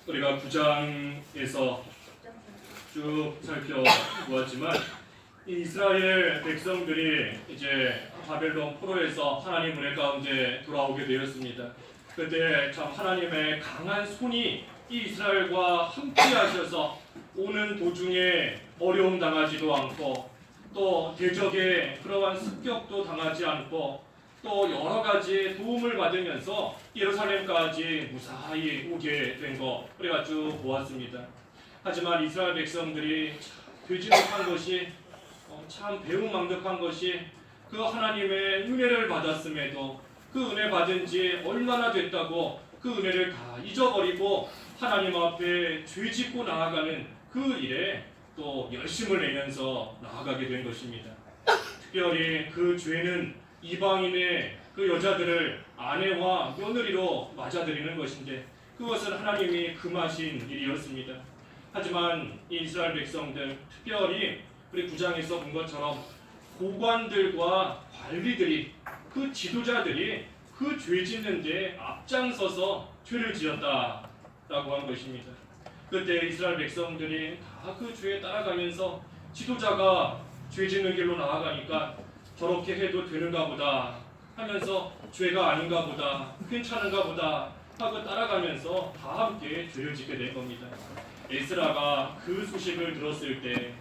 우리가 9장에서 쭉 살펴보았지만 이 이스라엘 백성들이 이제 바벨론 포로에서 하나님 은혜 가운데 돌아오게 되었습니다. 그때 참 하나님의 강한 손이 이 이스라엘과 함께 하셔서 오는 도중에 어려움 당하지도 않고 또 대적의 그러한 습격도 당하지 않고 또 여러 가지 도움을 받으면서 예루살렘까지 무사히 오게 된 거 우리가 쭉 보았습니다. 하지만 이스라엘 백성들이 되지 못한 것이 참 배은망덕한 것이 그 하나님의 은혜를 받았음에도 그 은혜 받은 지 얼마나 됐다고 그 은혜를 다 잊어버리고 하나님 앞에 죄짓고 나아가는 그 일에 또 열심을 내면서 나아가게 된 것입니다. 특별히 그 죄는 이방인의 그 여자들을 아내와 며느리로 맞아들이는 것인데 그것은 하나님이 금하신 일이었습니다. 하지만 이 이스라엘 백성들, 특별히 우리 9장에서 본 것처럼 고관들과 관리들이, 그 지도자들이 그 죄 짓는 데 앞장서서 죄를 지었다라고 한 것입니다. 그때 이스라엘 백성들이 다 그 죄에 따라가면서 지도자가 죄 짓는 길로 나아가니까 저렇게 해도 되는가 보다 하면서 죄가 아닌가 보다, 괜찮은가 보다 하고 따라가면서 다 함께 죄를 짓게 된 겁니다. 에스라가 그 소식을 들었을 때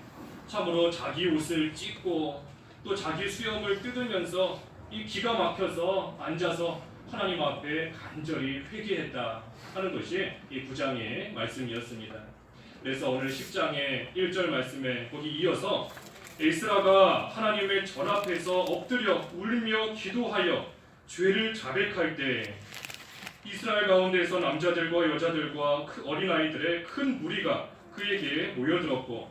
참으로 자기 옷을 찢고 또 자기 수염을 뜯으면서 이 기가 막혀서 앉아서 하나님 앞에 간절히 회개했다 하는 것이 이 9장의 말씀이었습니다. 그래서 오늘 10장의 1절 말씀에 거기 이어서 에스라가 하나님의 전 앞에서 엎드려 울며 기도하여 죄를 자백할 때 이스라엘 가운데에서 남자들과 여자들과 어린아이들의 큰 무리가 그에게 모여들었고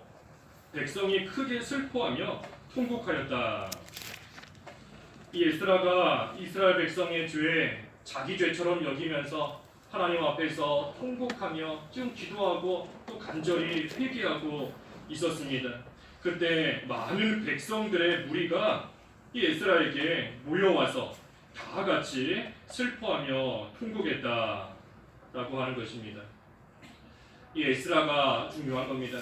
백성이 크게 슬퍼하며 통곡하였다. 이 에스라가 이스라엘 백성의 죄에 자기 죄처럼 여기면서 하나님 앞에서 통곡하며 좀 기도하고 또 간절히 회개하고 있었습니다. 그때 많은 백성들의 무리가 이 에스라에게 모여와서 다 같이 슬퍼하며 통곡했다라고 하는 것입니다. 이 에스라가 중요한 겁니다.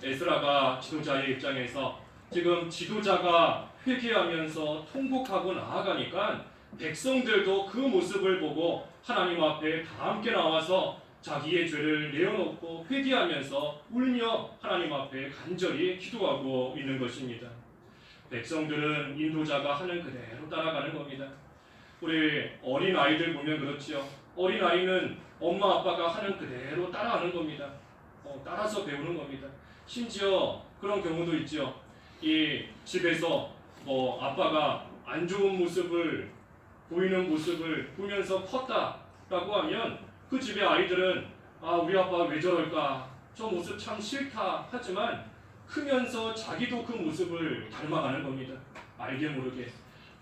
에스라가 지도자의 입장에서 지금 지도자가 회개하면서 통곡하고 나아가니까 백성들도 그 모습을 보고 하나님 앞에 다 함께 나와서 자기의 죄를 내어놓고 회개하면서 울며 하나님 앞에 간절히 기도하고 있는 것입니다. 백성들은 인도자가 하는 그대로 따라가는 겁니다. 우리 어린아이들 보면 그렇죠. 어린아이는 엄마 아빠가 하는 그대로 따라하는 겁니다. 따라서 배우는 겁니다. 심지어 그런 경우도 있죠. 이 집에서 아빠가 안 좋은 모습을 보이는 모습을 보면서 컸다라고 하면 그 집의 아이들은 우리 아빠 왜 저럴까, 저 모습 참 싫다 하지만 크면서 자기도 그 모습을 닮아가는 겁니다. 알게 모르게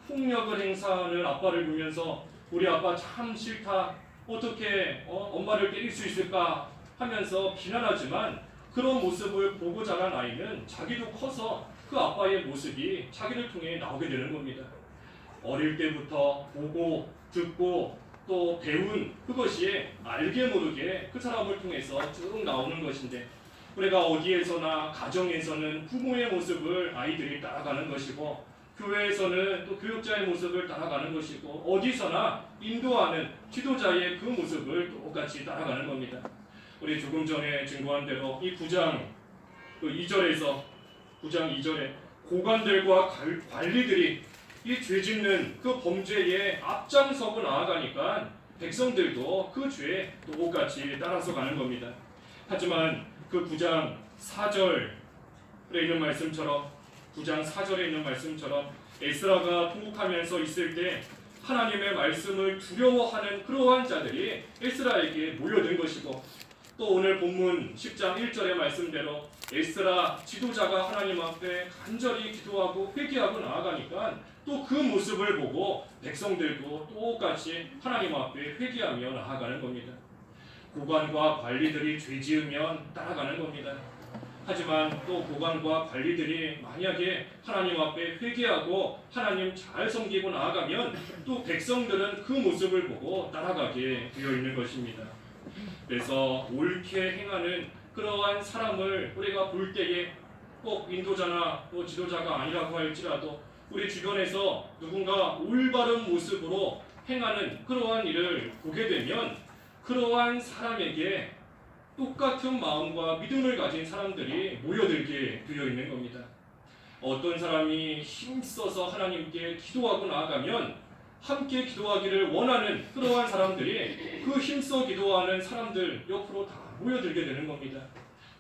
폭력을 행사하는 아빠를 보면서 우리 아빠 참 싫다, 어떻게 엄마를 때릴 수 있을까 하면서 비난하지만 그런 모습을 보고 자란 아이는 자기도 커서 그 아빠의 모습이 자기를 통해 나오게 되는 겁니다. 어릴 때부터 보고 듣고 또 배운 그것이 알게 모르게 그 사람을 통해서 쭉 나오는 것인데 우리가 어디에서나 가정에서는 부모의 모습을 아이들이 따라가는 것이고 교회에서는 또 교육자의 모습을 따라가는 것이고 어디서나 인도하는 지도자의 그 모습을 똑같이 따라가는 겁니다. 우리 조금 전에 증거한 대로 이 9장 2절에서 9장 2절에 고관들과 관리들이 이 죄짓는 그 범죄에 앞장서고 나아가니까 백성들도 그 죄에 똑같이 따라서 가는 겁니다. 하지만 그 9장 4절에 있는 말씀처럼 9장 4절에 있는 말씀처럼 에스라가 통곡하면서 있을 때 하나님의 말씀을 두려워하는 그러한 자들이 에스라에게 모여든 것이고 또 오늘 본문 10장 1절의 말씀대로 에스라 지도자가 하나님 앞에 간절히 기도하고 회개하고 나아가니까 또 그 모습을 보고 백성들도 똑같이 하나님 앞에 회개하며 나아가는 겁니다. 고관과 관리들이 죄 지으면 따라가는 겁니다. 하지만 또 고관과 관리들이 만약에 하나님 앞에 회개하고 하나님 잘 섬기고 나아가면 또 백성들은 그 모습을 보고 따라가게 되어 있는 것입니다. 그래서 옳게 행하는 그러한 사람을 우리가 볼 때에 꼭 인도자나 또 지도자가 아니라고 할지라도 우리 주변에서 누군가 올바른 모습으로 행하는 그러한 일을 보게 되면 그러한 사람에게 똑같은 마음과 믿음을 가진 사람들이 모여들게 되어 있는 겁니다. 어떤 사람이 힘써서 하나님께 기도하고 나아가면 함께 기도하기를 원하는 그러한 사람들이 그 힘써 기도하는 사람들 옆으로 다 모여들게 되는 겁니다.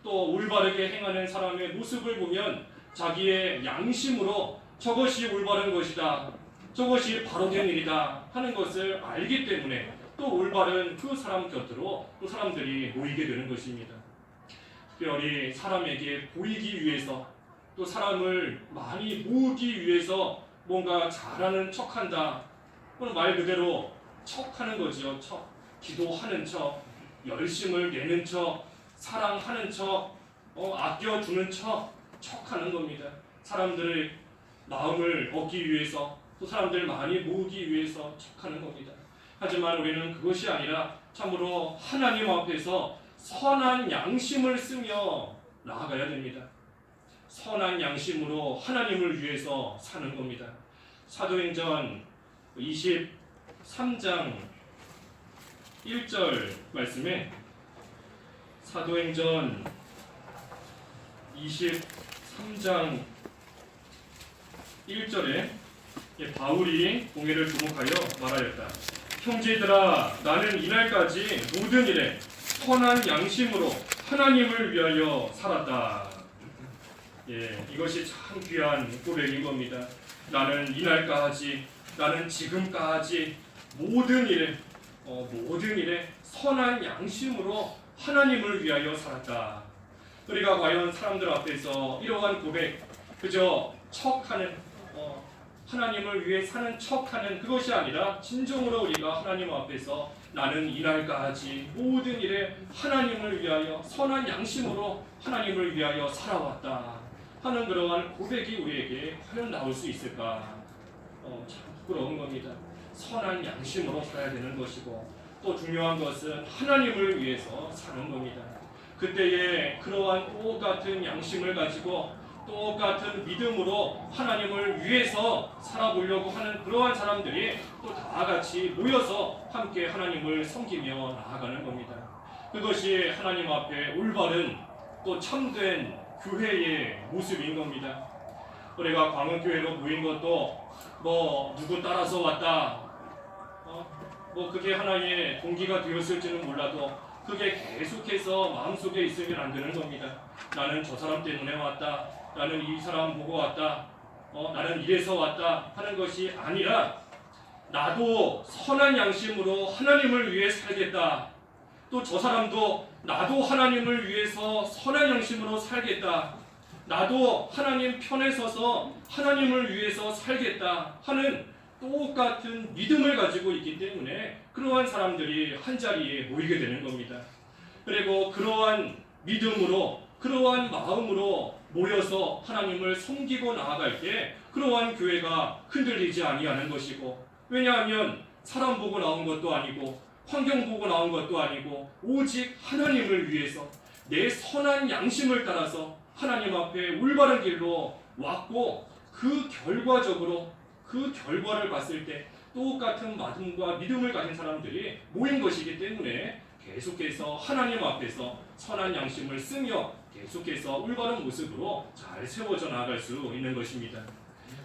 또 올바르게 행하는 사람의 모습을 보면 자기의 양심으로 저것이 올바른 것이다, 저것이 바로된 일이다 하는 것을 알기 때문에 또 올바른 그 사람 곁으로 또 사람들이 모이게 되는 것입니다. 특별히 사람에게 보이기 위해서 또 사람을 많이 모으기 위해서 뭔가 잘하는 척한다. 그건 말 그대로 척하는 거죠. 척. 기도하는 척, 열심을 내는 척, 사랑하는 척, 아껴주는 척하는 겁니다. 사람들의 마음을 얻기 위해서 또 사람들 많이 모으기 위해서 척하는 겁니다. 하지만 우리는 그것이 아니라 참으로 하나님 앞에서 선한 양심을 쓰며 나아가야 됩니다. 선한 양심으로 하나님을 위해서 사는 겁니다. 사도행전 23장 1절 말씀에 사도행전 23장 1절에 바울이 공회를 주목하여 말하였다. 형제들아, 나는 이날까지 모든 일에 선한 양심으로 하나님을 위하여 살았다. 이것이 참 귀한 고백인 겁니다. 나는 이날까지, 나는 지금까지 모든 일에 선한 양심으로 하나님을 위하여 살았다. 우리가 과연 사람들 앞에서 이러한 고백, 그저 척하는, 하나님을 위해 사는 척하는 그것이 아니라 진정으로 우리가 하나님 앞에서 나는 이날까지 모든 일에 하나님을 위하여 선한 양심으로 하나님을 위하여 살아왔다 하는 그러한 고백이 우리에게 과연 나올 수 있을까? 참 부끄러운 겁니다. 선한 양심으로 살아야 되는 것이고 또 중요한 것은 하나님을 위해서 사는 겁니다. 그때에 그러한 똑같은 양심을 가지고 똑같은 믿음으로 하나님을 위해서 살아보려고 하는 그러한 사람들이 또 다 같이 모여서 함께 하나님을 섬기며 나아가는 겁니다. 그것이 하나님 앞에 올바른 또 참된 교회의 모습인 겁니다. 우리가 광흥교회로 모인 것도 누구 따라서 왔다, 그게 하나의 동기가 되었을지는 몰라도 그게 계속해서 마음속에 있으면 안 되는 겁니다. 나는 저 사람 때문에 왔다, 나는 이 사람 보고 왔다, 나는 이래서 왔다 하는 것이 아니라 나도 선한 양심으로 하나님을 위해 살겠다. 또 저 사람도 나도 하나님을 위해서 선한 양심으로 살겠다. 나도 하나님 편에 서서 하나님을 위해서 살겠다 하는 똑같은 믿음을 가지고 있기 때문에 그러한 사람들이 한자리에 모이게 되는 겁니다. 그리고 그러한 믿음으로 그러한 마음으로 모여서 하나님을 섬기고 나아갈 때 그러한 교회가 흔들리지 아니하는 것이고, 왜냐하면 사람 보고 나온 것도 아니고 환경 보고 나온 것도 아니고 오직 하나님을 위해서 내 선한 양심을 따라서 하나님 앞에 올바른 길로 왔고 그 결과적으로 그 결과를 봤을 때 똑같은 마음과 믿음을 가진 사람들이 모인 것이기 때문에 계속해서 하나님 앞에서 선한 양심을 쓰며 계속해서 올바른 모습으로 잘 세워져 나갈 수 있는 것입니다.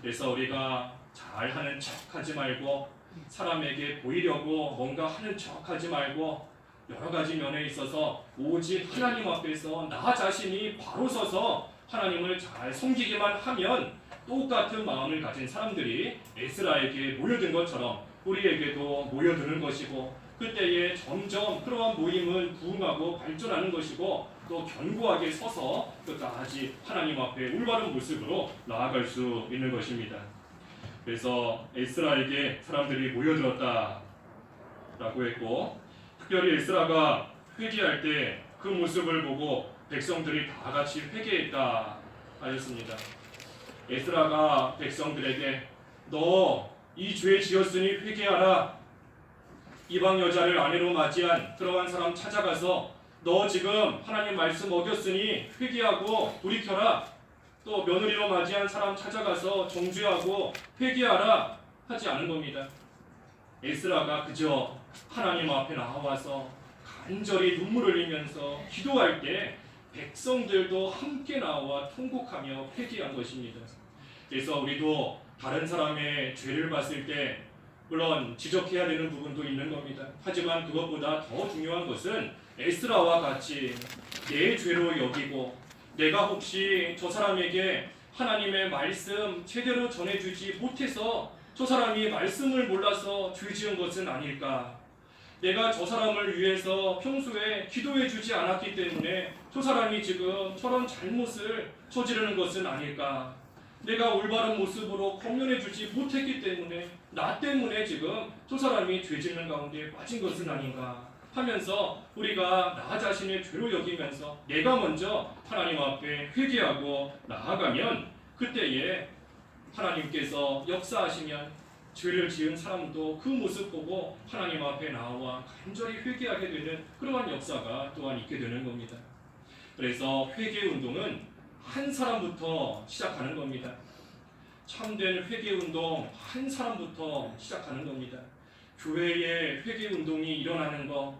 그래서 우리가 잘하는 척하지 말고 사람에게 보이려고 뭔가 하는 척하지 말고 여러 가지 면에 있어서 오직 하나님 앞에서 나 자신이 바로 서서 하나님을 잘 섬기기만 하면 똑같은 마음을 가진 사람들이 에스라에게 모여든 것처럼 우리에게도 모여드는 것이고, 그때에 점점 그러한 모임은 부흥하고 발전하는 것이고 또 견고하게 서서 끝까지 하나님 앞에 올바른 모습으로 나아갈 수 있는 것입니다. 그래서 에스라에게 사람들이 모여들었다 라고 했고, 특별히 에스라가 회개할 때 그 모습을 보고 백성들이 다 같이 회개했다 하였습니다. 에스라가 백성들에게 너 이 죄 지었으니 회개하라, 이방 여자를 아내로 맞이한 그러한 사람 찾아가서 너 지금 하나님 말씀 어겼으니 회개하고 돌이켜라. 또 며느리로 맞이한 사람 찾아가서 정죄하고 회개하라 하지 않은 겁니다. 에스라가 그저 하나님 앞에 나와서 간절히 눈물을 흘리면서 기도할 때 백성들도 함께 나와 통곡하며 회개한 것입니다. 그래서 우리도 다른 사람의 죄를 봤을 때 물론 지적해야 되는 부분도 있는 겁니다. 하지만 그것보다 더 중요한 것은 에스라와 같이 내 죄로 여기고 내가 혹시 저 사람에게 하나님의 말씀 제대로 전해주지 못해서 저 사람이 말씀을 몰라서 죄 지은 것은 아닐까? 내가 저 사람을 위해서 평소에 기도해주지 않았기 때문에 저 사람이 지금 저런 잘못을 저지르는 것은 아닐까? 내가 올바른 모습으로 권면해주지 못했기 때문에 나 때문에 지금 저 사람이 죄 짓는 가운데 빠진 것은 아닌가 하면서 우리가 나 자신의 죄로 여기면서 내가 먼저 하나님 앞에 회개하고 나아가면 그때에 하나님께서 역사하시면 죄를 지은 사람도 그 모습 보고 하나님 앞에 나와 간절히 회개하게 되는 그러한 역사가 또한 있게 되는 겁니다. 그래서 회개 운동은 한 사람부터 시작하는 겁니다. 참된 회개 운동 한 사람부터 시작하는 겁니다. 교회에 회개 운동이 일어나는 것,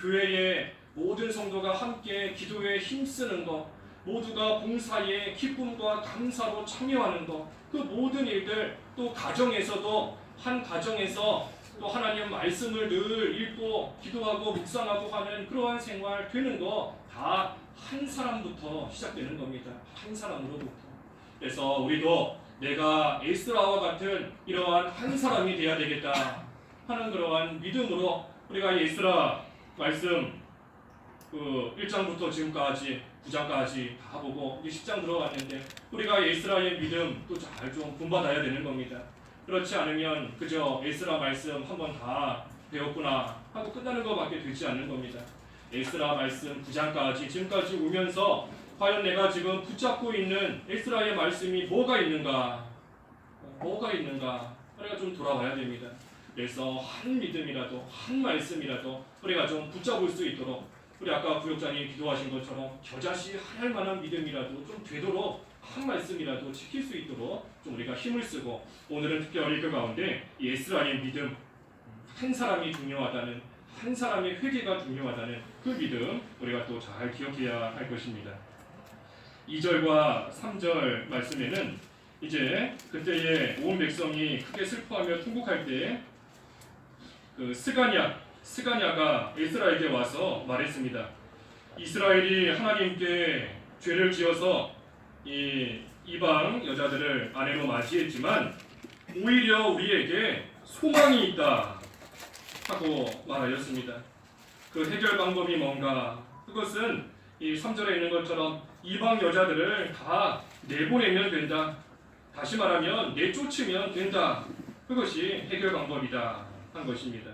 교회에 모든 성도가 함께 기도에 힘쓰는 것, 모두가 봉사에 기쁨과 감사로 참여하는 것, 그 모든 일들, 또 가정에서도 한 가정에서 또 하나님 말씀을 늘 읽고 기도하고 묵상하고 하는 그러한 생활 되는 거 다 한 사람부터 시작되는 겁니다. 한 사람으로부터. 그래서 우리도 내가 에스라와 같은 이러한 한 사람이 되어야 되겠다 하는 그러한 믿음으로 우리가 에스라 말씀 1장부터 지금까지 9장까지 다 보고 이제 10장 들어왔는데 우리가 에스라의 믿음 또 잘 좀 본받아야 되는 겁니다. 그렇지 않으면 그저 에스라 말씀 한번 다 배웠구나 하고 끝나는 것밖에 되지 않는 겁니다. 에스라 말씀 9장까지 지금까지 오면서 과연 내가 지금 붙잡고 있는 에스라의 말씀이 뭐가 있는가? 우리가 좀 돌아와야 됩니다. 그래서 한 믿음이라도 한 말씀이라도 우리가 좀 붙잡을 수 있도록 우리 아까 부역자님 기도하신 것처럼 겨자씨 할 만한 믿음이라도 좀 되도록 한 말씀이라도 지킬 수 있도록 좀 우리가 힘을 쓰고 오늘은 특별히 그 가운데 에스라의 믿음 한 사람이 중요하다는 한 사람의 회개가 중요하다는 그 믿음 우리가 또 잘 기억해야 할 것입니다. 2절과 3절 말씀에는 이제 그때에 온 백성이 크게 슬퍼하며 통곡할 때 그 스가냐가 에스라에게 와서 말했습니다. 이스라엘이 하나님께 죄를 지어서 이 이방 여자들을 아내로 맞이했지만 오히려 우리에게 소망이 있다 하고 말하였습니다. 그 해결 방법이 뭔가? 그것은 이 3절에 있는 것처럼 이방 여자들을 다 내보내면 된다. 다시 말하면 내쫓으면 된다. 그것이 해결 방법이다 한 것입니다.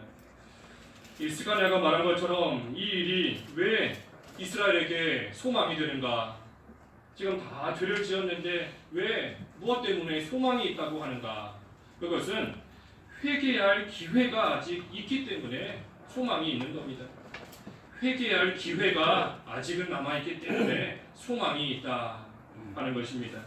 이 스가랴가 말한 것처럼 이 일이 왜 이스라엘에게 소망이 되는가? 지금 다 죄를 지었는데 왜 무엇 때문에 소망이 있다고 하는가? 그것은 회개할 기회가 아직 있기 때문에 소망이 있는 겁니다. 회개할 기회가 아직은 남아있기 때문에 소망이 있다 하는 것입니다.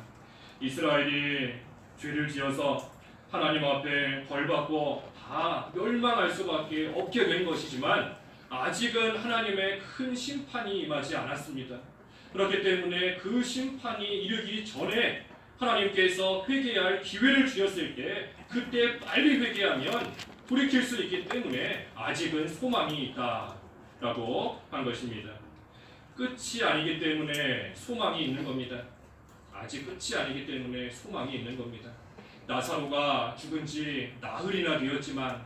이스라엘이 죄를 지어서 하나님 앞에 벌받고 다 멸망할 수밖에 없게 된 것이지만 아직은 하나님의 큰 심판이 임하지 않았습니다. 그렇기 때문에 그 심판이 이르기 전에 하나님께서 회개할 기회를 주셨을 때 그때 빨리 회개하면 돌이킬 수 있기 때문에 아직은 소망이 있다라고 한 것입니다. 끝이 아니기 때문에 소망이 있는 겁니다. 아직 끝이 아니기 때문에 소망이 있는 겁니다. 나사로가 죽은 지 나흘이나 되었지만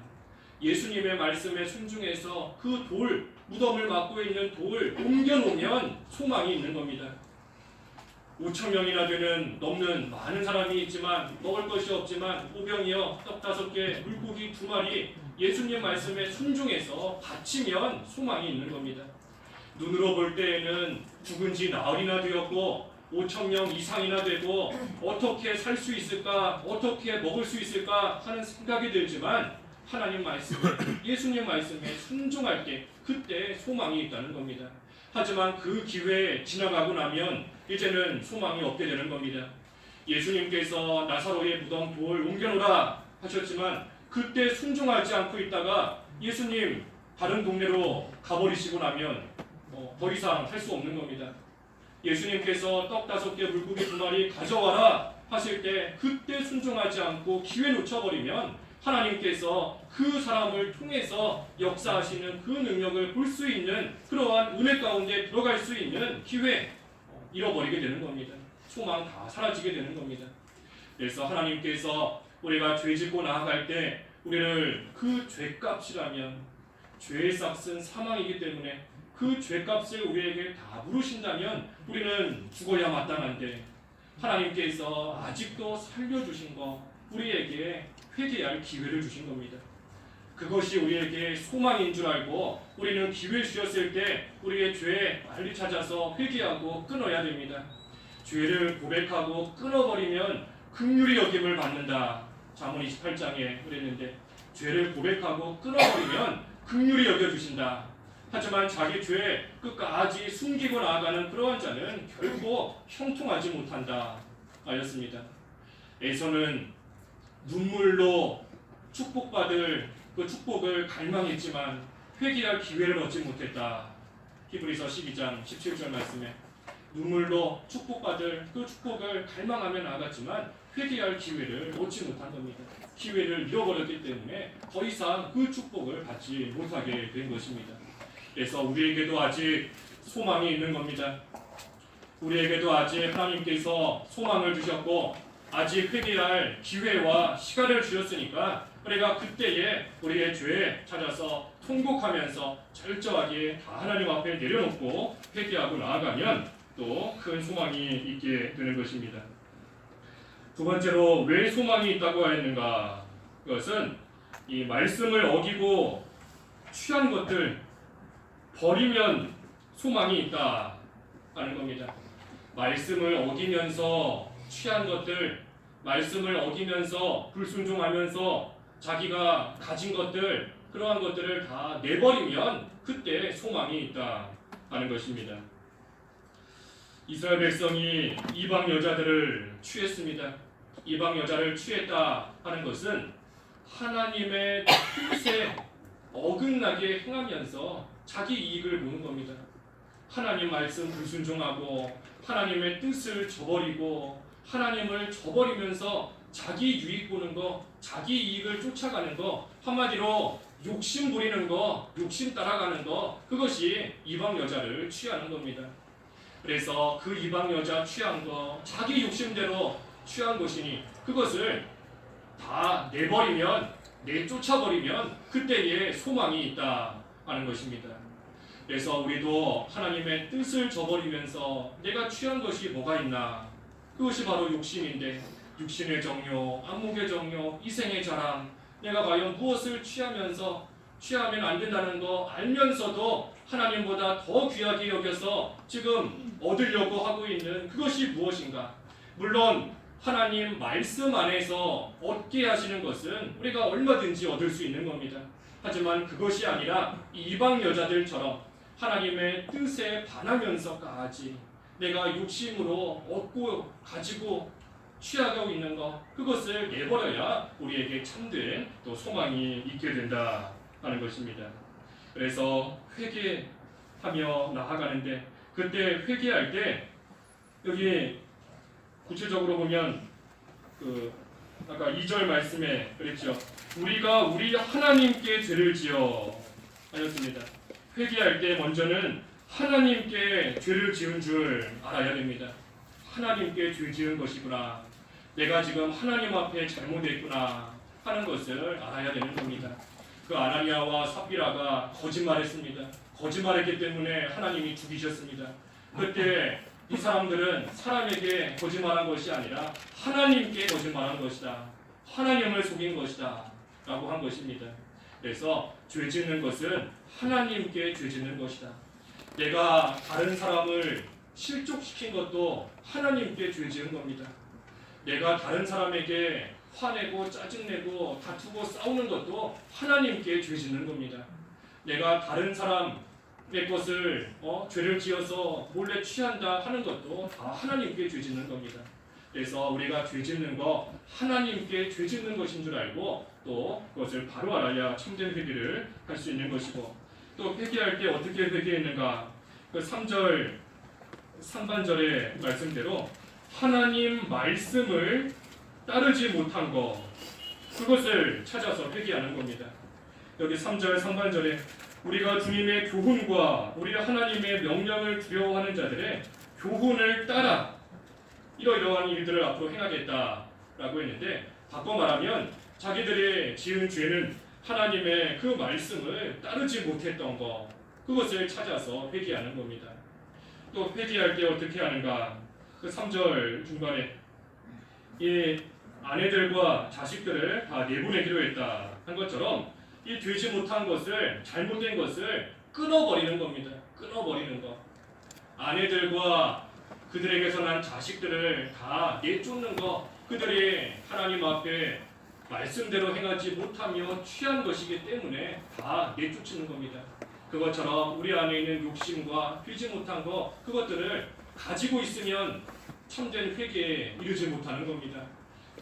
예수님의 말씀에 순종해서 그 돌, 무덤을 막고 있는 돌 옮겨놓으면 소망이 있는 겁니다. 5,000명이나 넘는 많은 사람이 있지만 먹을 것이 없지만 오병이어 떡 5개, 물고기 2마리 예수님 말씀에 순종해서 바치면 소망이 있는 겁니다. 눈으로 볼 때에는 죽은 지 나흘이나 되었고 5,000명 이상이나 되고 어떻게 살 수 있을까, 어떻게 먹을 수 있을까 하는 생각이 들지만 하나님 말씀에 예수님 말씀에 순종할 때 그때 소망이 있다는 겁니다. 하지만 그 기회 지나가고 나면 이제는 소망이 없게 되는 겁니다. 예수님께서 나사로의 무덤 돌 옮겨놓으라 하셨지만 그때 순종하지 않고 있다가 예수님 다른 동네로 가버리시고 나면 더 이상 할 수 없는 겁니다. 예수님께서 떡 5개 물고기 2마리 가져와라 하실 때 그때 순종하지 않고 기회 놓쳐버리면 하나님께서 그 사람을 통해서 역사하시는 그 능력을 볼 수 있는 그러한 은혜 가운데 들어갈 수 있는 기회 잃어버리게 되는 겁니다. 소망 다 사라지게 되는 겁니다. 그래서 하나님께서 우리가 죄 짓고 나아갈 때 우리를 그 죄값이라면 죄의 값은 사망이기 때문에 그 죄값을 우리에게 다 물으신다면 우리는 죽어야 마땅한데 하나님께서 아직도 살려주신 거 우리에게 회개할 기회를 주신 겁니다. 그것이 우리에게 소망인 줄 알고 우리는 기회 주셨을 때 우리의 죄 빨리 찾아서 회개하고 끊어야 됩니다. 죄를 고백하고 끊어버리면 긍휼히 여김을 받는다. 잠언 28장에 그랬는데 죄를 고백하고 끊어버리면 긍휼히 여겨주신다. 하지만 자기 죄 끝까지 숨기고 나아가는 그러한 자는 결코 형통하지 못한다 하였습니다. 에서는 눈물로 축복받을 그 축복을 갈망했지만 회개할 기회를 얻지 못했다. 히브리서 12장 17절 말씀에 눈물로 축복받을 그 축복을 갈망하며 나아갔지만 회개할 기회를 얻지 못한 겁니다. 기회를 잃어버렸기 때문에 더 이상 그 축복을 받지 못하게 된 것입니다. 그래서 우리에게도 아직 소망이 있는 겁니다. 우리에게도 아직 하나님께서 소망을 주셨고 아직 회개할 기회와 시간을 주셨으니까 우리가 그때에 우리의 죄 찾아서 통곡하면서 철저하게 다 하나님 앞에 내려놓고 회개하고 나아가면 또 큰 소망이 있게 되는 것입니다. 두 번째로 왜 소망이 있다고 하였는가? 그것은 이 말씀을 어기고 취한 것들 버리면 소망이 있다 하는 겁니다. 말씀을 어기면서 취한 것들, 말씀을 어기면서 불순종하면서 자기가 가진 것들, 그러한 것들을 다 내버리면 그때 소망이 있다 하는 것입니다. 이스라엘 백성이 이방 여자들을 취했습니다. 이방 여자를 취했다 하는 것은 하나님의 뜻에 어긋나게 행하면서 자기 이익을 보는 겁니다. 하나님 말씀 불순종하고 하나님의 뜻을 저버리고 하나님을 저버리면서 자기 유익 보는 거, 자기 이익을 쫓아가는 거, 한마디로 욕심 부리는 거, 욕심 따라가는 거, 그것이 이방 여자를 취하는 겁니다. 그래서 그 이방 여자 취한 거, 자기 욕심대로 취한 것이니 그것을 다 내버리면, 내쫓아버리면 그때에 소망이 있다 하는 것입니다. 그래서 우리도 하나님의 뜻을 저버리면서 내가 취한 것이 뭐가 있나? 그것이 바로 욕심인데 육신의 정욕, 안목의 정욕, 이생의 자랑, 내가 과연 무엇을 취하면 안 된다는 거 알면서도 하나님보다 더 귀하게 여겨서 지금 얻으려고 하고 있는 그것이 무엇인가? 물론 하나님 말씀 안에서 얻게 하시는 것은 우리가 얼마든지 얻을 수 있는 겁니다. 하지만 그것이 아니라 이방 여자들처럼 하나님의 뜻에 반하면서까지 내가 욕심으로 얻고 가지고 취하고 있는 것, 그것을 내버려야 우리에게 참된 또 소망이 있게 된다 하는 것입니다. 그래서 회개하며 나아가는데 그때 회개할 때 여기 구체적으로 보면 아까 2절 말씀에 그랬죠. 우리가 우리 하나님께 죄를 지어 하였습니다. 회개할 때 먼저는 하나님께 죄를 지은 줄 알아야 됩니다. 하나님께 죄 지은 것이구나. 내가 지금 하나님 앞에 잘못했구나 하는 것을 알아야 되는 겁니다. 그 아나니아와 삽비라가 거짓말했습니다. 거짓말했기 때문에 하나님이 죽이셨습니다. 그때 이 사람들은 사람에게 거짓말한 것이 아니라 하나님께 거짓말한 것이다. 하나님을 속인 것이다 라고 한 것입니다. 그래서 죄 짓는 것은 하나님께 죄 짓는 것이다. 내가 다른 사람을 실족시킨 것도 하나님께 죄 지은 겁니다. 내가 다른 사람에게 화내고 짜증내고 다투고 싸우는 것도 하나님께 죄 짓는 겁니다. 내가 다른 사람의 것을 죄를 지어서 몰래 취한다 하는 것도 다 하나님께 죄 짓는 겁니다. 그래서 우리가 죄 짓는 거 하나님께 죄 짓는 것인 줄 알고 또 그것을 바로 알아야 참된 회개를 할 수 있는 것이고, 또 회개할 때 어떻게 회개했는가? 그 3절 상반절의 말씀대로 하나님 말씀을 따르지 못한 것, 그것을 찾아서 회개하는 겁니다. 여기 3절 상반절에 우리가 주님의 교훈과 우리 하나님의 명령을 두려워하는 자들의 교훈을 따라 이러이러한 일들을 앞으로 행하겠다라고 했는데, 바꿔 말하면 자기들의 지은 죄는 하나님의 그 말씀을 따르지 못했던 것, 그것을 찾아서 회개하는 겁니다. 또 회개할 때 어떻게 하는가? 그 3절 중반에 이 아내들과 자식들을 다 내보내기로 했다 한 것처럼 이 되지 못한 것을, 잘못된 것을 끊어버리는 겁니다. 끊어버리는 것. 아내들과 그들에게서 난 자식들을 다 내쫓는 것, 그들이 하나님 앞에 말씀대로 행하지 못하며 취한 것이기 때문에 다 내쫓는 겁니다. 그것처럼 우리 안에 있는 욕심과 피지 못한 것, 그것들을 가지고 있으면 참된 회개에 이르지 못하는 겁니다.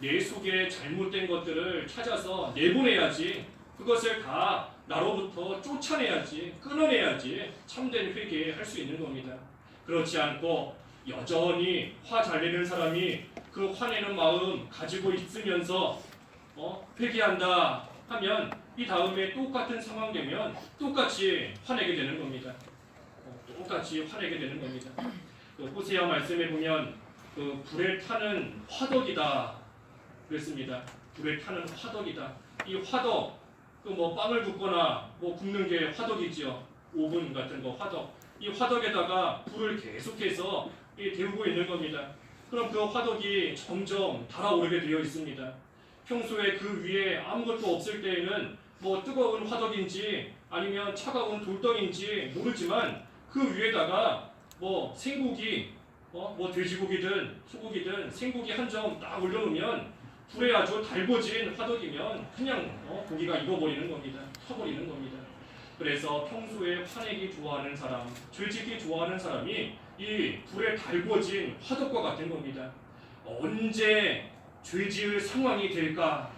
내 속에 잘못된 것들을 찾아서 내보내야지, 그것을 다 나로부터 쫓아내야지, 끊어내야지 참된 회개에 할 수 있는 겁니다. 그렇지 않고 여전히 화 잘 내는 사람이 그 화내는 마음 가지고 있으면서 회개한다 하면 이 다음에 똑같은 상황 되면 똑같이 화내게 되는 겁니다. 똑같이 화내게 되는 겁니다. 그 호세아 말씀에 보면 그 불에 타는 화덕이다 그랬습니다. 불에 타는 화덕이다. 이 화덕, 그 뭐 빵을 굽거나 뭐 굽는 게 화덕이지요. 오븐 같은 거 화덕. 이 화덕에다가 불을 계속해서 데우고 있는 겁니다. 그럼 그 화덕이 점점 달아오르게 되어 있습니다. 평소에 그 위에 아무것도 없을 때에는 뭐 뜨거운 화덕인지 아니면 차가운 돌덩인지 모르지만 그 위에다가 뭐 생고기, 뭐 돼지고기든 소고기든 생고기 한 점 딱 올려놓으면 불에 아주 달궈진 화덕이면 그냥 고기가 익어버리는 겁니다. 타버리는 겁니다. 그래서 평소에 화내기 좋아하는 사람, 죄짓기 좋아하는 사람이 이 불에 달궈진 화덕과 같은 겁니다. 언제 죄지을 상황이 될까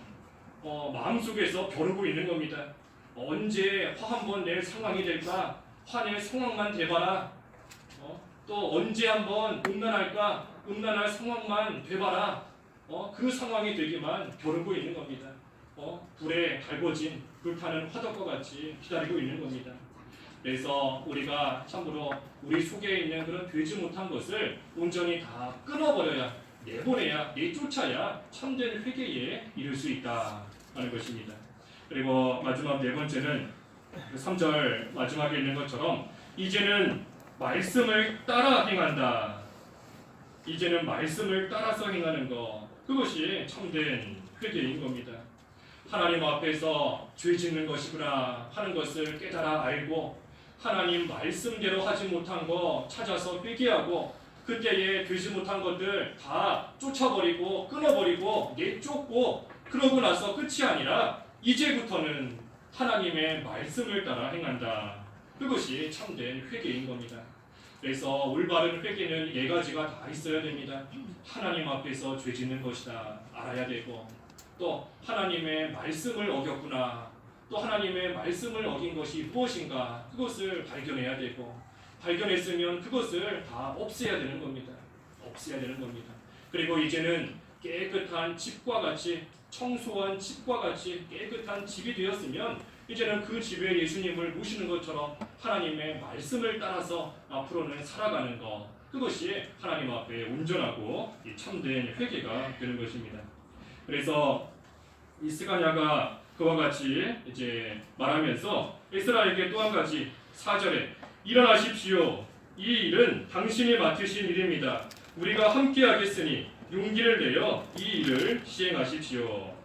마음속에서 벼르고 있는 겁니다. 언제 화 한번 낼 상황이 될까, 화낼 상황만 돼봐라. 또 언제 한번 음란할까, 음란할 상황만 돼봐라. 그 상황이 되기만 벼르고 있는 겁니다. 불에 달궈진 불타는 화덕과 같이 기다리고 있는 겁니다. 그래서 우리가 참으로 우리 속에 있는 그런 되지 못한 것을 온전히 다 끊어버려야, 내보내야, 내쫓아야 참된 회개에 이를 수 있다 하는 것입니다. 그리고 마지막 네 번째는 3절 마지막에 있는 것처럼 이제는 말씀을 따라 행한다. 이제는 말씀을 따라서 행하는 것, 그것이 참된 회개인 겁니다. 하나님 앞에서 죄 짓는 것이구나 하는 것을 깨달아 알고 하나님 말씀대로 하지 못한 거 찾아서 회개하고 그때에 되지 못한 것들 다 쫓아버리고 끊어버리고 내쫓고, 그러고 나서 끝이 아니라 이제부터는 하나님의 말씀을 따라 행한다. 그것이 참된 회개인 겁니다. 그래서 올바른 회개는 네 가지가 다 있어야 됩니다. 하나님 앞에서 죄 짓는 것이다 알아야 되고, 또 하나님의 말씀을 어겼구나, 또 하나님의 말씀을 어긴 것이 무엇인가 그것을 발견해야 되고, 발견했으면 그것을 다 없애야 되는 겁니다. 없애야 되는 겁니다. 그리고 이제는 깨끗한 집과 같이, 청소한 집과 같이 깨끗한 집이 되었으면 이제는 그 집에 예수님을 모시는 것처럼 하나님의 말씀을 따라서 앞으로는 살아가는 것, 그것이 하나님 앞에 온전하고 참된 회개가 되는 것입니다. 그래서 이 스가랴가 그와 같이 이제 말하면서 에스라에게 또 한 가지 4절에 일어나십시오. 이 일은 당신이 맡으신 일입니다. 우리가 함께 하겠으니 용기를 내어 이 일을 시행하십시오.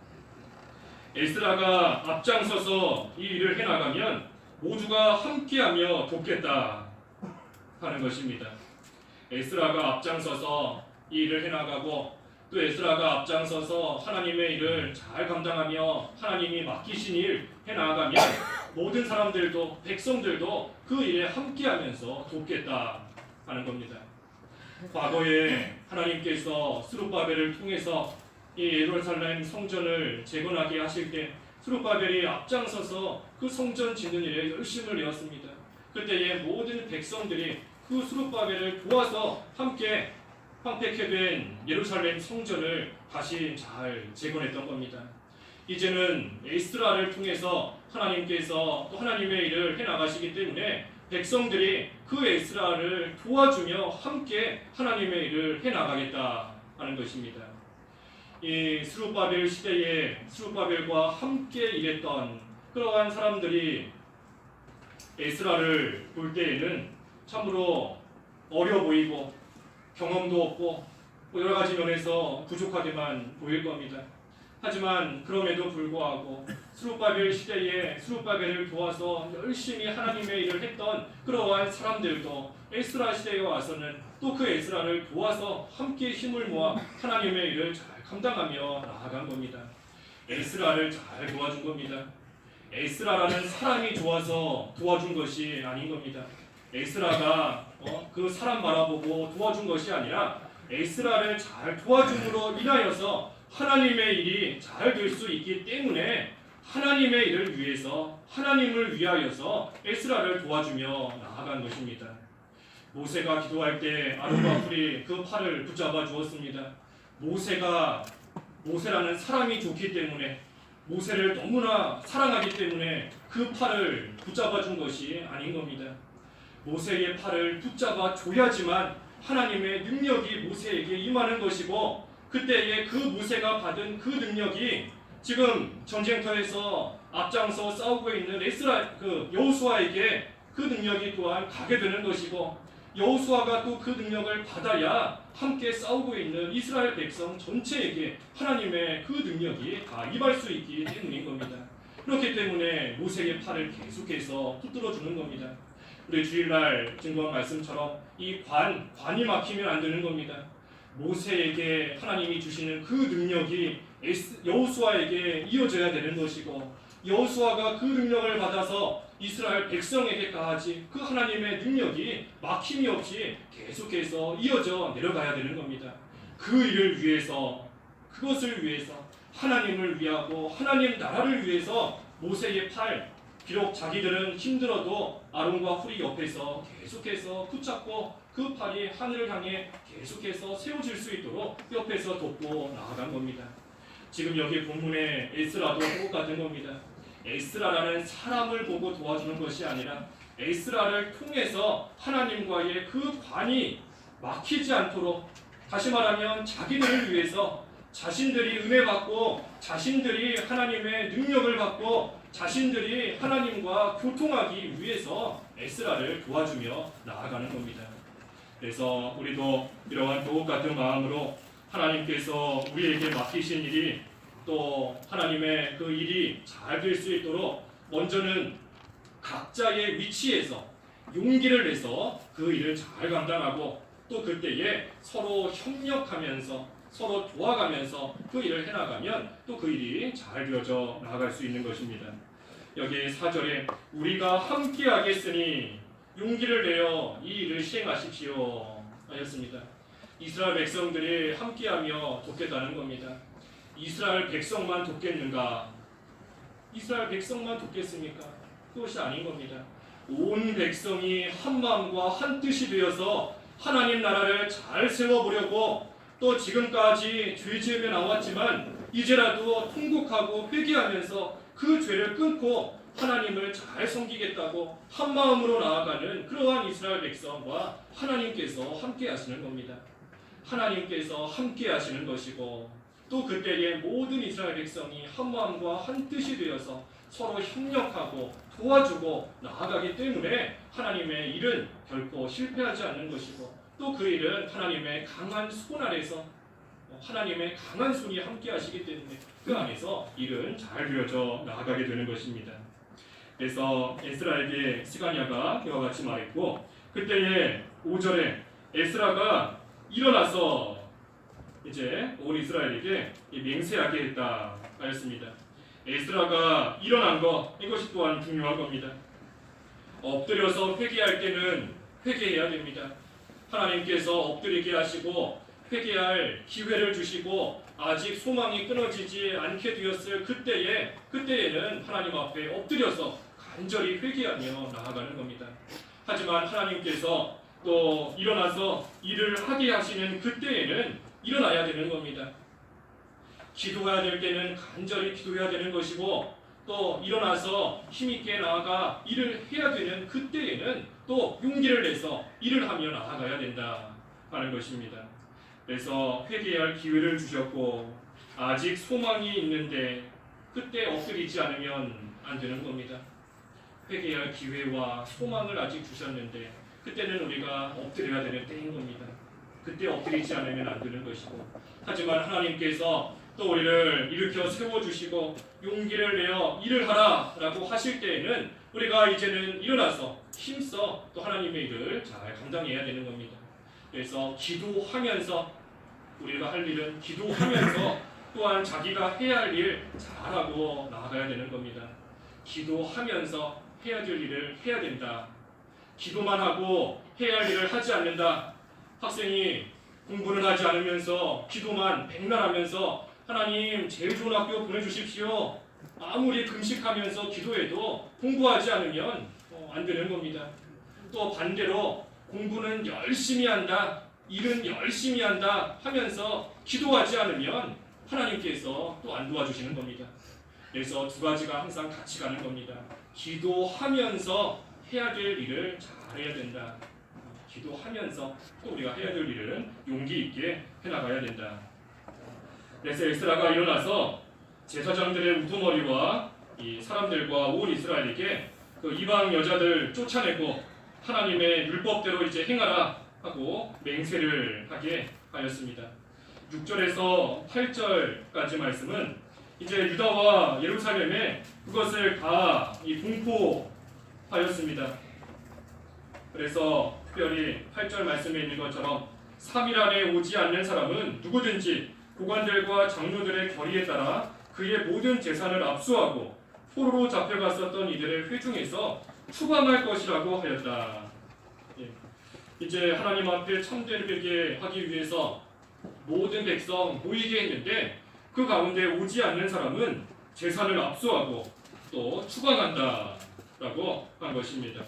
에스라가 앞장서서 이 일을 해나가면 모두가 함께하며 돕겠다 하는 것입니다. 에스라가 앞장서서 이 일을 해나가고 또 에스라가 앞장서서 하나님의 일을 잘 감당하며 하나님이 맡기신 일 해나가면 모든 사람들도 백성들도 그 일에 함께하면서 돕겠다 하는 겁니다. 과거에 하나님께서 스룹바벨을 통해서 이 예루살렘 성전을 재건하게 하실 때 스룹바벨이 앞장서서 그 성전 짓는 일에 열심을 내었습니다. 그때에 모든 백성들이 그 스룹바벨을 도와서 함께 황폐케 된 예루살렘 성전을 다시 잘 재건했던 겁니다. 이제는 에스라를 통해서 하나님께서 또 하나님의 일을 해나가시기 때문에 백성들이 그 에스라를 도와주며 함께 하나님의 일을 해나가겠다 하는 것입니다. 이 스룹바벨 시대에 스룹바벨과 함께 일했던 그러한 사람들이 에스라를 볼 때에는 참으로 어려 보이고 경험도 없고 여러 가지 면에서 부족하게만 보일 겁니다. 하지만 그럼에도 불구하고 스룹바벨 시대에 스룹바벨을 도와서 열심히 하나님의 일을 했던 그러한 사람들도 에스라 시대에 와서는 또 그 에스라를 도와서 함께 힘을 모아 하나님의 일을 잘 감당하며 나아간 겁니다. 에스라를 잘 도와준 겁니다. 에스라라는 사람이 좋아서 도와준 것이 아닌 겁니다. 에스라가 그 사람 바라보고 도와준 것이 아니라 에스라를 잘 도와줌으로 인하여서 하나님의 일이 잘 될 수 있기 때문에 하나님의 일을 위해서 하나님을 위하여서 에스라를 도와주며 나아간 것입니다. 모세가 기도할 때 아론과 훌이 그 팔을 붙잡아 주었습니다. 모세라는 사람이 좋기 때문에 모세를 너무나 사랑하기 때문에 그 팔을 붙잡아 준 것이 아닌 겁니다. 모세의 팔을 붙잡아 줘야지만 하나님의 능력이 모세에게 임하는 것이고 그때에 그 모세가 받은 그 능력이 지금 전쟁터에서 앞장서 싸우고 있는 여호수아에게 그 능력이 또한 가게 되는 것이고 여호수아가 또 그 능력을 받아야 함께 싸우고 있는 이스라엘 백성 전체에게 하나님의 그 능력이 다 임할 수 있기 때문인 겁니다. 그렇기 때문에 모세의 팔을 계속해서 붙들어 주는 겁니다. 우리 주일날 증거한 말씀처럼 이 관이 막히면 안 되는 겁니다. 모세에게 하나님이 주시는 그 능력이 여호수아에게 이어져야 되는 것이고 여호수아가 그 능력을 받아서 이스라엘 백성에게까지 그 하나님의 능력이 막힘이 없이 계속해서 이어져 내려가야 되는 겁니다. 그 일을 위해서 그것을 위해서 하나님을 위하고 하나님 나라를 위해서 모세의 팔 비록 자기들은 힘들어도 아론과 훌이 옆에서 계속해서 붙잡고 그 팔이 하늘을 향해 계속해서 세워질 수 있도록 옆에서 돕고 나아간 겁니다. 지금 여기 본문에 에스라도 똑같은 겁니다. 에스라라는 사람을 보고 도와주는 것이 아니라 에스라를 통해서 하나님과의 그 관이 막히지 않도록 다시 말하면 자기들을 위해서 자신들이 은혜 받고 자신들이 하나님의 능력을 받고 자신들이 하나님과 교통하기 위해서 에스라를 도와주며 나아가는 겁니다. 그래서 우리도 이러한 똑같은 마음으로 하나님께서 우리에게 맡기신 일이 또 하나님의 그 일이 잘 될 수 있도록 먼저는 각자의 위치에서 용기를 내서 그 일을 잘 감당하고 또 그때에 서로 협력하면서 서로 도와가면서 그 일을 해나가면 또 그 일이 잘 되어져 나아갈 수 있는 것입니다. 여기 4절에 우리가 함께 하겠으니 용기를 내어 이 일을 시행하십시오 하였습니다. 이스라엘 백성들이 함께하며 돕겠다는 겁니다. 이스라엘 백성만 돕겠는가? 이스라엘 백성만 돕겠습니까? 그것이 아닌 겁니다. 온 백성이 한 마음과 한 뜻이 되어서 하나님 나라를 잘 세워보려고 또 지금까지 죄 지으며 나왔지만 이제라도 통곡하고 회개하면서 그 죄를 끊고 하나님을 잘 섬기겠다고 한 마음으로 나아가는 그러한 이스라엘 백성과 하나님께서 함께 하시는 겁니다. 하나님께서 함께 하시는 것이고 또 그때에 모든 이스라엘 백성이 한 마음과 한 뜻이 되어서 서로 협력하고 도와주고 나아가기 때문에 하나님의 일은 결코 실패하지 않는 것이고 또 그 일은 하나님의 강한 손 아래서 하나님의 강한 손이 함께 하시기 때문에 그 안에서 일은 잘 되어져 나아가게 되는 것입니다. 그래서 에스라에게 스가랴가 이와 같이 말했고 그때에 5절에 에스라가 일어나서 이제 온 이스라엘에게 맹세하게 했다 하였습니다. 에스라가 일어난 것 이것이 또한 중요한 겁니다. 엎드려서 회개할 때는 회개해야 됩니다. 하나님께서 엎드리게 하시고 회개할 기회를 주시고 아직 소망이 끊어지지 않게 되었을 그때에는 하나님 앞에 엎드려서 간절히 회개하며 나아가는 겁니다. 하지만 하나님께서 또 일어나서 일을 하게 하시는 그때에는 일어나야 되는 겁니다. 기도해야 될 때는 간절히 기도해야 되는 것이고 또 일어나서 힘있게 나아가 일을 해야 되는 그때에는 또 용기를 내서 일을 하며 나아가야 된다 하는 것입니다. 그래서 회개할 기회를 주셨고 아직 소망이 있는데 그때 엎드리지 않으면 안 되는 겁니다. 회개할 기회와 소망을 아직 주셨는데 그때는 우리가 엎드려야 되는 때인 겁니다. 그때 엎드리지 않으면 안 되는 것이고 하지만 하나님께서 또 우리를 일으켜 세워주시고 용기를 내어 일을 하라라고 하실 때에는 우리가 이제는 일어나서 힘써 또 하나님의 일을 잘 감당해야 되는 겁니다. 그래서 기도하면서 우리가 할 일은 기도하면서 또한 자기가 해야 할 일 잘하고 나아가야 되는 겁니다. 기도하면서 해야 될 일을 해야 된다. 기도만 하고 해야 할 일을 하지 않는다. 학생이 공부를 하지 않으면서 기도만 백날하면서 하나님 제일 좋은 학교 보내주십시오. 아무리 금식하면서 기도해도 공부하지 않으면 안 되는 겁니다. 또 반대로 공부는 열심히 한다. 일은 열심히 한다 하면서 기도하지 않으면 하나님께서 또 안 도와주시는 겁니다. 그래서 두 가지가 항상 같이 가는 겁니다. 기도하면서 해야 될 일을 잘해야 된다. 기도하면서 또 우리가 해야 될 일은 용기 있게 해나가야 된다. 그래서 에스라가 일어나서 제사장들의 우두머리와 이 사람들과 온 이스라엘에게 그 이방 여자들 쫓아내고 하나님의 율법대로 이제 행하라 하고 맹세를 하게 하였습니다. 6절에서 8절까지 말씀은 이제 유다와 예루살렘에 그것을 다 공포하였습니다. 그래서 특별히 8절 말씀에 있는 것처럼 3일 안에 오지 않는 사람은 누구든지 고관들과 장로들의 결의에 따라 그의 모든 재산을 압수하고 포로로 잡혀갔었던 이들을 회중에서 추방할 것이라고 하였다. 이제 하나님 앞에 참된 회개하기 위해서 모든 백성 모이게 했는데 그 가운데 오지 않는 사람은 재산을 압수하고 또 추방한다라고 한 것입니다.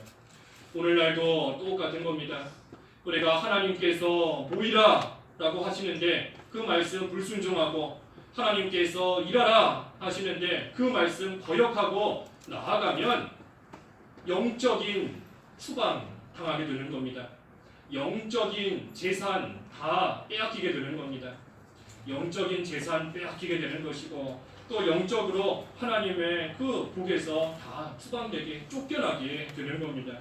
오늘날도 똑같은 겁니다. 우리가 하나님께서 모이라라고 하시는데 그 말씀 불순종하고 하나님께서 일하라 하시는데 그 말씀 거역하고 나아가면 영적인 추방 당하게 되는 겁니다. 영적인 재산 다 빼앗기게 되는 겁니다. 영적인 재산 빼앗기게 되는 것이고 또 영적으로 하나님의 그 복에서 다 추방되게 쫓겨나게 되는 겁니다.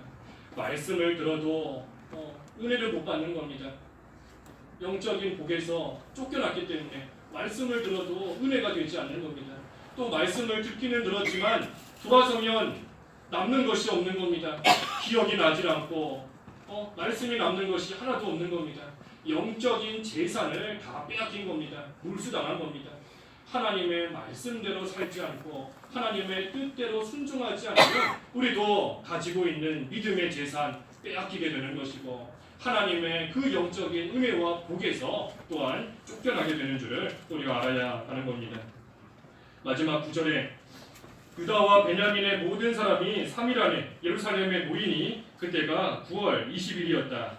말씀을 들어도 은혜를 못 받는 겁니다. 영적인 복에서 쫓겨났기 때문에 말씀을 들어도 은혜가 되지 않는 겁니다. 또 말씀을 듣기는 들었지만 돌아서면 남는 것이 없는 겁니다. 기억이 나질 않고 말씀이 남는 것이 하나도 없는 겁니다. 영적인 재산을 다 빼앗긴 겁니다. 몰수당한 겁니다. 하나님의 말씀대로 살지 않고 하나님의 뜻대로 순종하지 않으면 우리도 가지고 있는 믿음의 재산 빼앗기게 되는 것이고 하나님의 그 영적인 은혜와 복에서 또한 쫓겨나게 되는 줄을 우리가 알아야 하는 겁니다. 마지막 9절에 유다와 베냐민의 모든 사람이 3일 안에 예루살렘에 모이니 그때가 9월 20일이었다.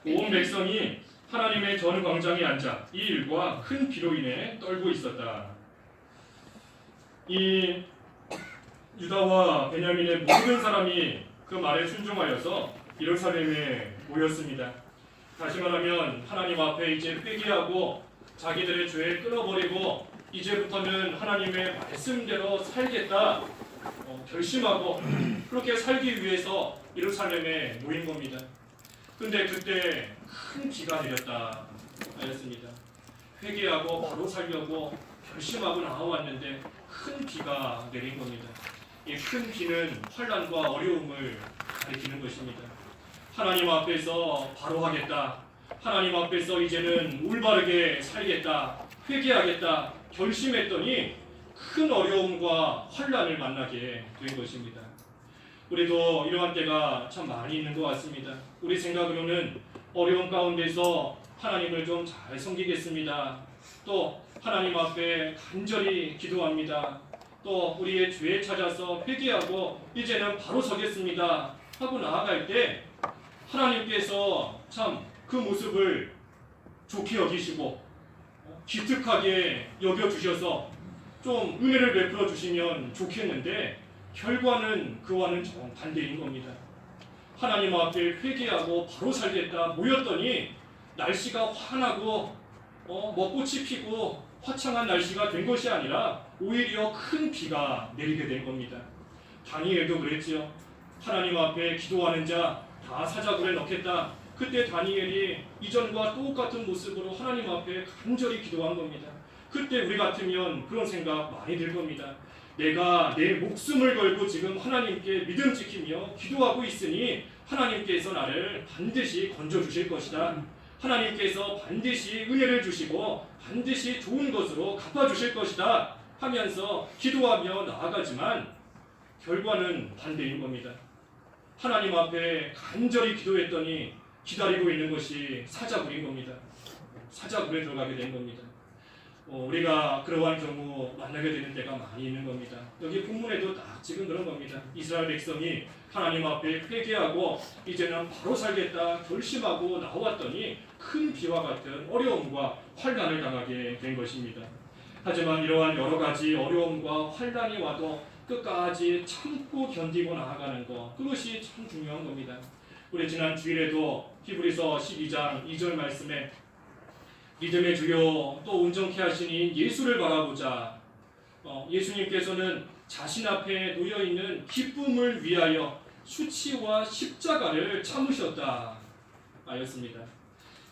온 백성이 하나님의 전 광장에 앉아 이 일과 큰 비로 인해 떨고 있었다. 이 유다와 베냐민의 모든 사람이 그 말에 순종하여서 예루살렘에 모였습니다. 다시 말하면 하나님 앞에 이제 회개하고 자기들의 죄를 끊어버리고 이제부터는 하나님의 말씀대로 살겠다 결심하고 그렇게 살기 위해서 예루살렘에 모인 겁니다. 근데 그때 큰 비가 내렸다 하였습니다. 회개하고 바로 살려고 결심하고 나와왔는데 큰 비가 내린 겁니다. 이 큰 비는 환난과 어려움을 가리키는 것입니다. 하나님 앞에서 바로 하겠다. 하나님 앞에서 이제는 올바르게 살겠다, 회개하겠다 결심했더니 큰 어려움과 환난을 만나게 된 것입니다. 우리도 이러한 때가 참 많이 있는 것 같습니다. 우리 생각으로는 어려움 가운데서 하나님을 좀 잘 섬기겠습니다. 또 하나님 앞에 간절히 기도합니다. 또 우리의 죄에 찾아서 회개하고 이제는 바로 서겠습니다 하고 나아갈 때 하나님께서 참 그 모습을 좋게 여기시고 기특하게 여겨주셔서 좀 은혜를 베풀어 주시면 좋겠는데 결과는 그와는 정반대인 겁니다. 하나님 앞에 회개하고 바로 살겠다 모였더니 날씨가 환하고 먹꽃이 피고 화창한 날씨가 된 것이 아니라 오히려 큰 비가 내리게 된 겁니다. 다니엘도 그랬지요. 하나님 앞에 기도하는 자 다 사자굴에 넣겠다. 그때 다니엘이 이전과 똑같은 모습으로 하나님 앞에 간절히 기도한 겁니다. 그때 우리 같으면 그런 생각 많이 들 겁니다. 내가 내 목숨을 걸고 지금 하나님께 믿음 지키며 기도하고 있으니 하나님께서 나를 반드시 건져주실 것이다. 하나님께서 반드시 은혜를 주시고 반드시 좋은 것으로 갚아주실 것이다 하면서 기도하며 나아가지만 결과는 반대인 겁니다. 하나님 앞에 간절히 기도했더니 기다리고 있는 것이 사자굴인 겁니다. 사자굴에 들어가게 된 겁니다. 우리가 그러한 경우 만나게 되는 때가 많이 있는 겁니다. 여기 본문에도 딱 지금 그런 겁니다. 이스라엘 백성이 하나님 앞에 회개하고 이제는 바로 살겠다 결심하고 나왔더니 큰 비와 같은 어려움과 환난을 당하게 된 것입니다. 하지만 이러한 여러 가지 어려움과 환난이 와도 끝까지 참고 견디고 나아가는 것, 그것이 참 중요한 겁니다. 우리 지난 주일에도 히브리서 12장 2절 말씀에 믿음의 주요 또 온전케 하시니 예수를 바라보자. 예수님께서는 자신 앞에 놓여있는 기쁨을 위하여 수치와 십자가를 참으셨다 하였습니다.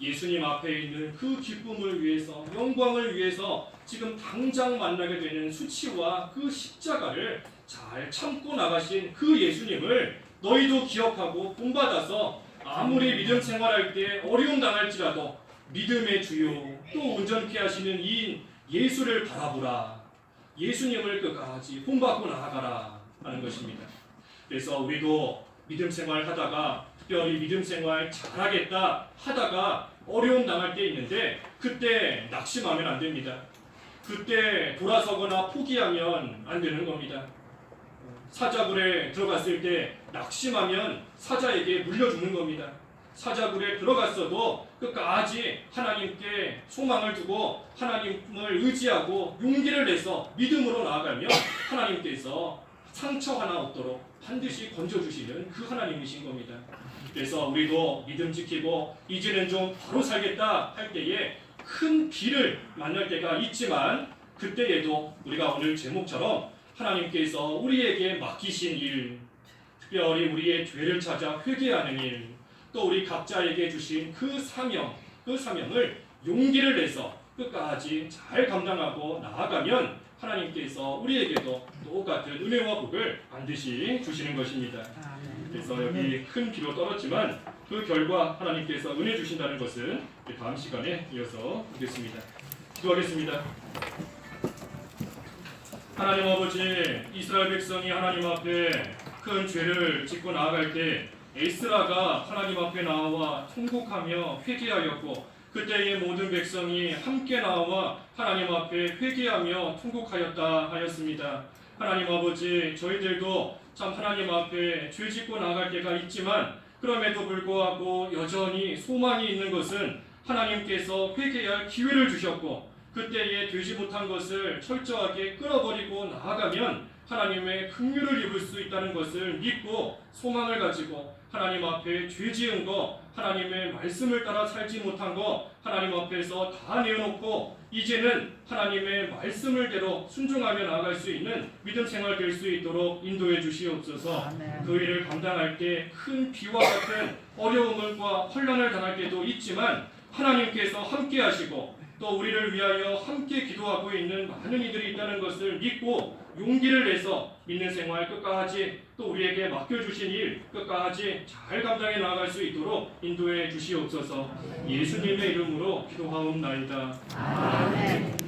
예수님 앞에 있는 그 기쁨을 위해서, 영광을 위해서 지금 당장 만나게 되는 수치와 그 십자가를 잘 참고 나가신 그 예수님을 너희도 기억하고 본받아서 아무리 믿음 생활할 때 어려움 당할지라도 믿음의 주요 또 온전케 하시는 이인 예수를 바라보라. 예수님을 끝까지 본받고 나아가라 하는 것입니다. 그래서 우리도 믿음 생활 하다가 특별히 믿음 생활 잘하겠다 하다가 어려움 당할 때 있는데 그때 낙심하면 안 됩니다. 그때 돌아서거나 포기하면 안 되는 겁니다. 사자굴에 들어갔을 때 낙심하면 사자에게 물려 죽는 겁니다. 사자굴에 들어갔어도 끝까지 하나님께 소망을 두고 하나님을 의지하고 용기를 내서 믿음으로 나아가면 하나님께서 상처 하나 없도록 반드시 건져주시는 그 하나님이신 겁니다. 그래서 우리도 믿음 지키고 이제는 좀 바로 살겠다 할 때에 큰 비를 만날 때가 있지만 그때에도 우리가 오늘 제목처럼 하나님께서 우리에게 맡기신 일, 특별히 우리의 죄를 찾아 회개하는 일, 또 우리 각자에게 주신 그 사명을 용기를 내서 끝까지 잘 감당하고 나아가면 하나님께서 우리에게도 똑같은 은혜와 복을 반드시 주시는 것입니다. 그래서 여기 큰 비로 떨었지만 그 결과 하나님께서 은혜 주신다는 것은 다음 시간에 이어서 보겠습니다. 기도하겠습니다. 하나님 아버지, 이스라엘 백성이 하나님 앞에 큰 죄를 짓고 나아갈 때 에스라가 하나님 앞에 나와 통곡하며 회개하였고 그때의 모든 백성이 함께 나와 하나님 앞에 회개하며 통곡하였다 하였습니다. 하나님 아버지, 저희들도 참 하나님 앞에 죄 짓고 나아갈 때가 있지만 그럼에도 불구하고 여전히 소망이 있는 것은 하나님께서 회개할 기회를 주셨고 그때에 되지 못한 것을 철저하게 끌어버리고 나아가면 하나님의 긍휼을 입을 수 있다는 것을 믿고 소망을 가지고 하나님 앞에 죄 지은 거, 하나님의 말씀을 따라 살지 못한 거 하나님 앞에서 다 내어놓고 이제는 하나님의 말씀을 대로 순종하며 나아갈 수 있는 믿음 생활 될 수 있도록 인도해 주시옵소서. 그 일을 감당할 때 큰 비와 같은 어려움과 혼란을 당할 때도 있지만 하나님께서 함께 하시고 또 우리를 위하여 함께 기도하고 있는 많은 이들이 있다는 것을 믿고 용기를 내서 믿는 생활 끝까지 또 우리에게 맡겨주신 일 끝까지 잘 감당해 나아갈 수 있도록 인도해 주시옵소서. 예수님의 이름으로 기도하옵나이다. 아멘.